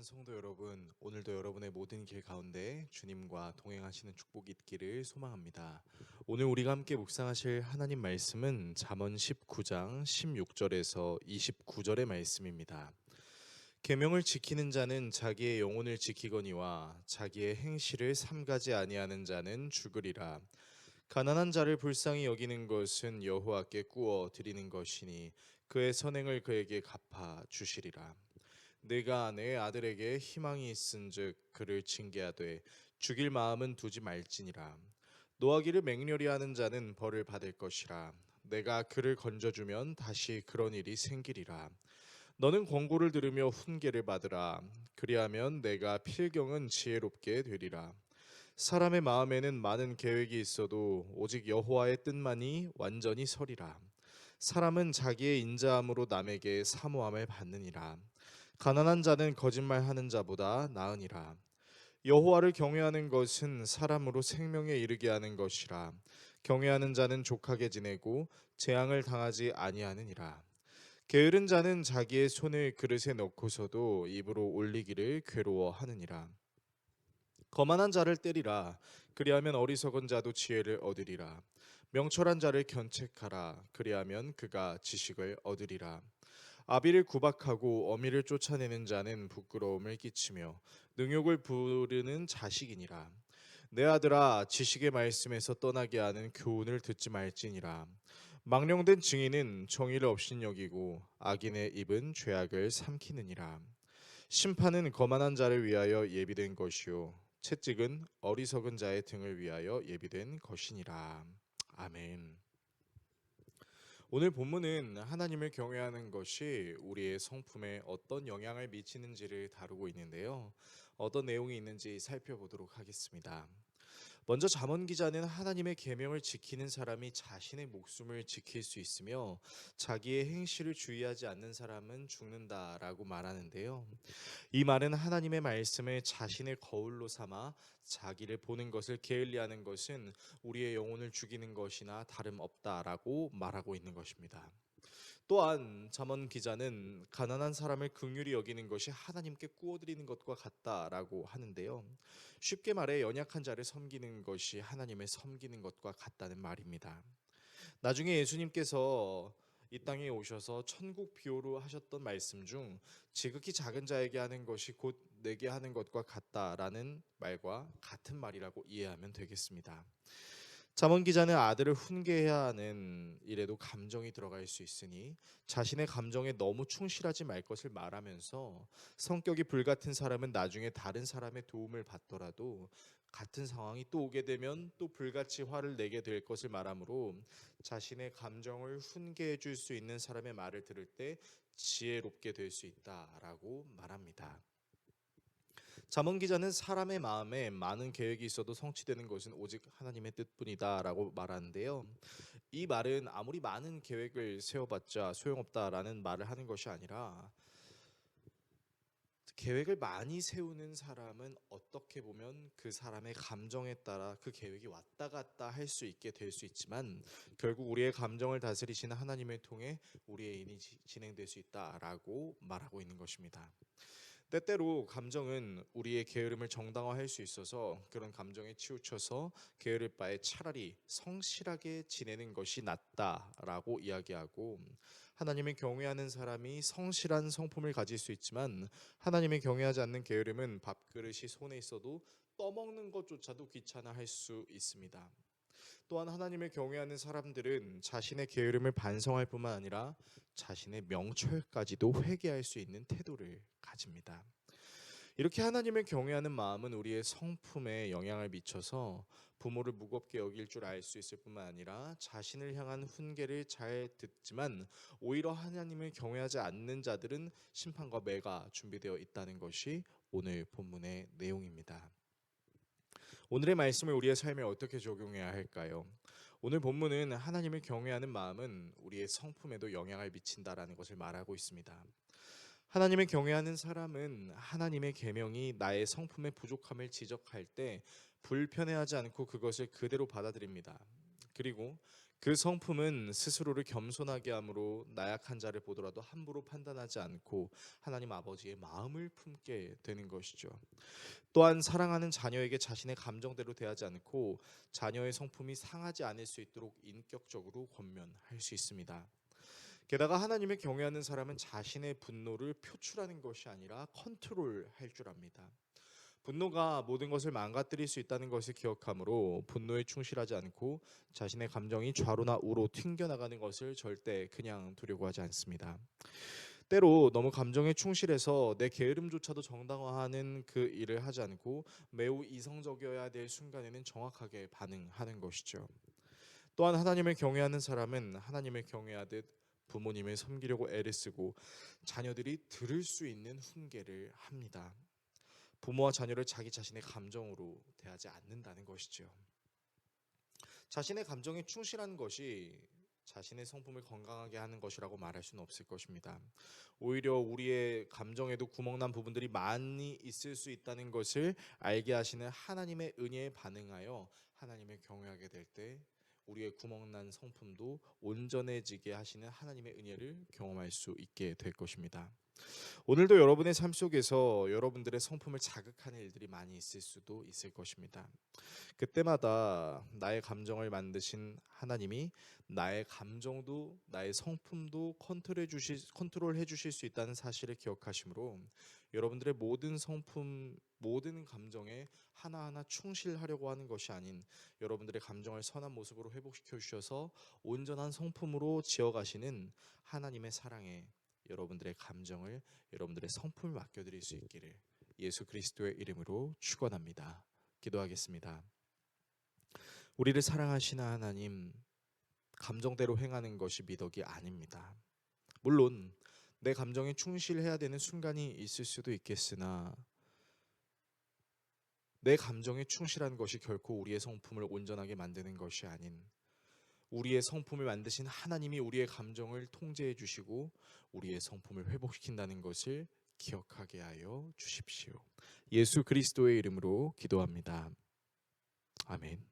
사랑하는 성도 여러분, 오늘도 여러분의 모든 길 가운데 주님과 동행하시는 축복이 있기를 소망합니다. 오늘 우리가 함께 묵상하실 하나님 말씀은 잠언 19장 16절에서 29절의 말씀입니다. 계명을 지키는 자는 자기의 영혼을 지키거니와 자기의 행실을 삼가지 아니하는 자는 죽으리라. 가난한 자를 불쌍히 여기는 것은 여호와께 꾸어 드리는 것이니 그의 선행을 그에게 갚아 주시리라. 내가 내 아들에게 희망이 있은즉 그를 징계하되 죽일 마음은 두지 말지니라. 노하기를 맹렬히 하는 자는 벌을 받을 것이라. 내가 그를 건져주면 다시 그런 일이 생기리라. 너는 권고를 들으며 훈계를 받으라. 그리하면 내가 필경은 지혜롭게 되리라. 사람의 마음에는 많은 계획이 있어도 오직 여호와의 뜻만이 완전히 서리라. 사람은 자기의 인자함으로 남에게 사모함을 받느니라. 가난한 자는 거짓말하는 자보다 나으니라. 여호와를 경외하는 것은 사람으로 생명에 이르게 하는 것이라. 경외하는 자는 족하게 지내고 재앙을 당하지 아니하느니라. 게으른 자는 자기의 손을 그릇에 넣고서도 입으로 올리기를 괴로워하느니라. 거만한 자를 때리라. 그리하면 어리석은 자도 지혜를 얻으리라. 명철한 자를 견책하라. 그리하면 그가 지식을 얻으리라. 아비를 구박하고 어미를 쫓아내는 자는 부끄러움을 끼치며 능욕을 부르는 자식이니라. 내 아들아, 지식의 말씀에서 떠나게 하는 교훈을 듣지 말지니라. 망령된 증인은 정의를 업신여기고 악인의 입은 죄악을 삼키느니라. 심판은 거만한 자를 위하여 예비된 것이요 채찍은 어리석은 자의 등을 위하여 예비된 것이니라. 아멘. 오늘 본문은 하나님을 경외하는 것이 우리의 성품에 어떤 영향을 미치는지를 다루고 있는데요. 어떤 내용이 있는지 살펴보도록 하겠습니다. 먼저 잠언 기자는 하나님의 계명을 지키는 사람이 자신의 목숨을 지킬 수 있으며 자기의 행실을 주의하지 않는 사람은 죽는다라고 말하는데요. 이 말은 하나님의 말씀을 자신의 거울로 삼아 자기를 보는 것을 게을리하는 것은 우리의 영혼을 죽이는 것이나 다름없다라고 말하고 있는 것입니다. 또한 잠언 기자는 가난한 사람을 긍휼히 여기는 것이 하나님께 꾸어드리는 것과 같다라고 하는데요. 쉽게 말해 연약한 자를 섬기는 것이 하나님을 섬기는 것과 같다는 말입니다. 나중에 예수님께서 이 땅에 오셔서 천국 비유로 하셨던 말씀 중 지극히 작은 자에게 하는 것이 곧 내게 하는 것과 같다라는 말과 같은 말이라고 이해하면 되겠습니다. 잠언 기자는 아들을 훈계해야 하는 일에도 감정이 들어갈 수 있으니 자신의 감정에 너무 충실하지 말 것을 말하면서 성격이 불같은 사람은 나중에 다른 사람의 도움을 받더라도 같은 상황이 또 오게 되면 또 불같이 화를 내게 될 것을 말하므로 자신의 감정을 훈계해 줄 수 있는 사람의 말을 들을 때 지혜롭게 될 수 있다라고 말합니다. 잠언 기자는 사람의 마음에 많은 계획이 있어도 성취되는 것은 오직 하나님의 뜻뿐이다라고 말하는데요. 이 말은 아무리 많은 계획을 세워봤자 소용없다라는 말을 하는 것이 아니라 계획을 많이 세우는 사람은 어떻게 보면 그 사람의 감정에 따라 그 계획이 왔다 갔다 할 수 있게 될 수 있지만 결국 우리의 감정을 다스리시는 하나님을 통해 우리의 인이 진행될 수 있다라고 말하고 있는 것입니다. 때때로 감정은 우리의 게으름을 정당화할 수 있어서 그런 감정에 치우쳐서 게으를 바에 차라리 성실하게 지내는 것이 낫다라고 이야기하고 하나님을 경외하는 사람이 성실한 성품을 가질 수 있지만 하나님을 경외하지 않는 게으름은 밥그릇이 손에 있어도 떠먹는 것조차도 귀찮아할 수 있습니다. 또한 하나님을 경외하는 사람들은 자신의 게으름을 반성할 뿐만 아니라 자신의 명철까지도 회개할 수 있는 태도를 가집니다. 이렇게 하나님을 경외하는 마음은 우리의 성품에 영향을 미쳐서 부모를 무겁게 여길 줄 알 수 있을 뿐만 아니라 자신을 향한 훈계를 잘 듣지만 오히려 하나님을 경외하지 않는 자들은 심판과 매가 준비되어 있다는 것이 오늘 본문의 내용입니다. 오늘의 말씀을 우리의 삶에 어떻게 적용해야 할까요? 오늘 본문은 하나님을 경외하는 마음은 우리의 성품에도 영향을 미친다라는 것을 말하고 있습니다. 하나님을 경외하는 사람은 하나님의 계명이 나의 성품의 부족함을 지적할 때 불편해하지 않고 그것을 그대로 받아들입니다. 그리고 그 성품은 스스로를 겸손하게 함으로 나약한 자를 보더라도 함부로 판단하지 않고 하나님 아버지의 마음을 품게 되는 것이죠. 또한 사랑하는 자녀에게 자신의 감정대로 대하지 않고 자녀의 성품이 상하지 않을 수 있도록 인격적으로 권면할 수 있습니다. 게다가 하나님을 경외하는 사람은 자신의 분노를 표출하는 것이 아니라 컨트롤할 줄 압니다. 분노가 모든 것을 망가뜨릴 수 있다는 것을 기억하므로 분노에 충실하지 않고 자신의 감정이 좌로나 우로 튕겨나가는 것을 절대 그냥 두려고 하지 않습니다. 때로 너무 감정에 충실해서 내 게으름조차도 정당화하는 그 일을 하지 않고 매우 이성적이어야 될 순간에는 정확하게 반응하는 것이죠. 또한 하나님을 경외하는 사람은 하나님을 경외하듯 부모님을 섬기려고 애를 쓰고 자녀들이 들을 수 있는 훈계를 합니다. 부모와 자녀를 자기 자신의 감정으로 대하지 않는다는 것이죠. 자신의 감정에 충실한 것이 자신의 성품을 건강하게 하는 것이라고 말할 수는 없을 것입니다. 오히려 우리의 감정에도 구멍난 부분들이 많이 있을 수 있다는 것을 알게 하시는 하나님의 은혜에 반응하여 하나님을 경외하게 될 때 우리의 구멍난 성품도 온전해지게 하시는 하나님의 은혜를 경험할 수 있게 될 것입니다. 오늘도 여러분의 삶 속에서 여러분들의 성품을 자극하는 일들이 많이 있을 수도 있을 것입니다. 그때마다 나의 감정을 만드신 하나님이 나의 감정도 나의 성품도 컨트롤해 주실 수 있다는 사실을 기억하시므로 여러분들의 모든 성품, 모든 감정에 하나하나 충실하려고 하는 것이 아닌 여러분들의 감정을 선한 모습으로 회복시켜 주셔서 온전한 성품으로 지어가시는 하나님의 사랑에 여러분들의 감정을, 여러분들의 성품을 맡겨드릴 수 있기를 예수 그리스도의 이름으로 축원합니다. 기도하겠습니다. 우리를 사랑하시는 하나님, 감정대로 행하는 것이 미덕이 아닙니다. 물론 내 감정에 충실해야 되는 순간이 있을 수도 있겠으나 내 감정에 충실한 것이 결코 우리의 성품을 온전하게 만드는 것이 아닌 우리의 성품을 만드신 하나님이 우리의 감정을 통제해 주시고 우리의 성품을 회복시킨다는 것을 기억하게 하여 주십시오. 예수 그리스도의 이름으로 기도합니다. 아멘.